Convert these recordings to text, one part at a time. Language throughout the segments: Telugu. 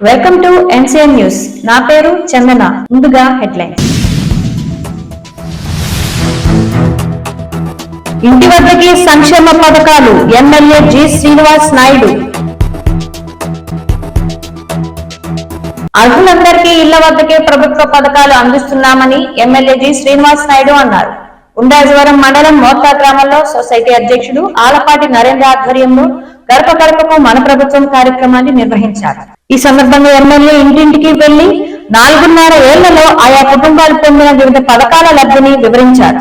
Welcome to NCN news. నా పేరు చందన. ముందుగా హెడ్లైన్స్. ఇంటి వద్దకి సంక్షేమ పథకాలు ఎమ్మెల్యే జి శ్రీనివాస్ నాయుడు. అర్హులందరికీ ఇళ్ల వద్దకే ప్రభుత్వ పథకాలు అందిస్తున్నామని ఎమ్మెల్యే జి శ్రీనివాస్ నాయుడు అన్నారు. ఉండాజవరం మండలం మోర్తా గ్రామంలో సొసైటీ అధ్యక్షుడు ఆలపాటి నరేంద్ర ఆధ్వర్యంలో గడప గడపకు మన ప్రభుత్వం కార్యక్రమాన్ని నిర్వహించారు. ఈ సందర్భంగా ఎమ్మెల్యే ఇంటింటికి వెళ్లి 4.5 ఏళ్లలో ఆయా కుటుంబాలు పొందిన వివిధ పథకాల లబ్ధిని వివరించారు.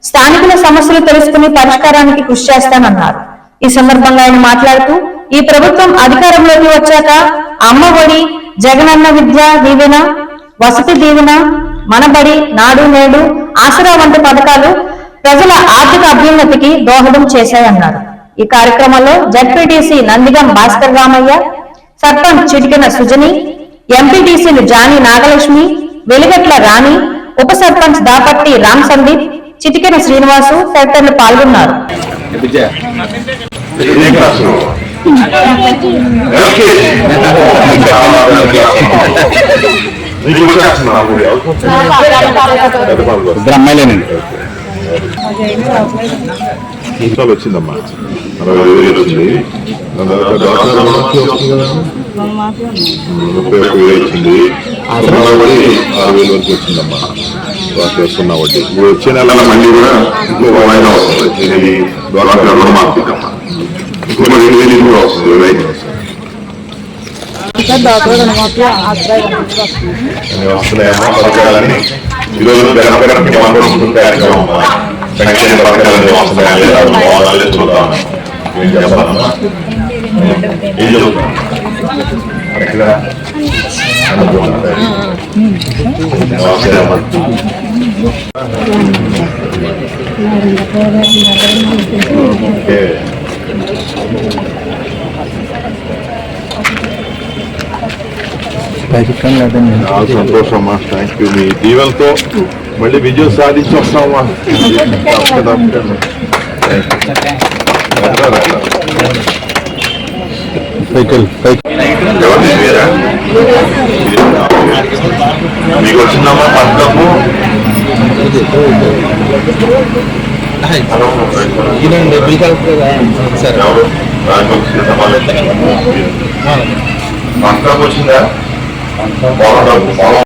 స్థానికుల సమస్యలు తెలుసుకుని పరిష్కారానికి కృషి చేస్తానన్నారు. ఈ సందర్భంగా ఆయన మాట్లాడుతూ ఈ ప్రభుత్వం అధికారంలోకి వచ్చాక అమ్మ ఒడి, జగనన్న విద్యా దీవెన, వసతి దీవెన, మనబడి, నాడు నేడు, ఆసరా వంటి పథకాలు ప్రజల ఆర్థిక అభ్యున్నతికి దోహదం చేశాయన్నారు. ఈ కార్యక్రమంలో జడ్పీటీసీ నందిగం భాస్కర్ రామయ్య, సర్పంచ్ చిటికెన సుజని, ఎంపీటీసీలు జాని నాగలక్ష్మి, వెలిగట్ల రాణి, ఉప సర్పంచ్ దాపట్టి రామ్ సందీప్, చిటికెన శ్రీనివాసు తదితరులు పాల్గొన్నారు. వచ్చిందమ్మా 60,000 వచ్చింది, 31,000 వచ్చింది, 6,000 వరకు వచ్చిందమ్మా. వస్తున్న వడ్డీ ఇప్పుడు వచ్చే నెల మళ్ళీ కూడా ఇంకో వాయిదా వస్తుంది. రుణమాఫీ ఇంకో 7,000 కూడా వస్తుంది. వస్తున్నాయమ్మా పథకాలని ఈరోజు కార్యక్రమం సంక్షేమ పథకాలు వస్తున్నాయని చూద్దాం. ఏం చెప్పాలమ్మా, ఏం చెబుతాం సంతోషమ్మా. Thank you. మీ దీవెనతో మళ్ళీ విజయం సాధించి వస్తామమ్మా. మీకు వచ్చిందమ్మా పథకము. పథకం వచ్చిందా?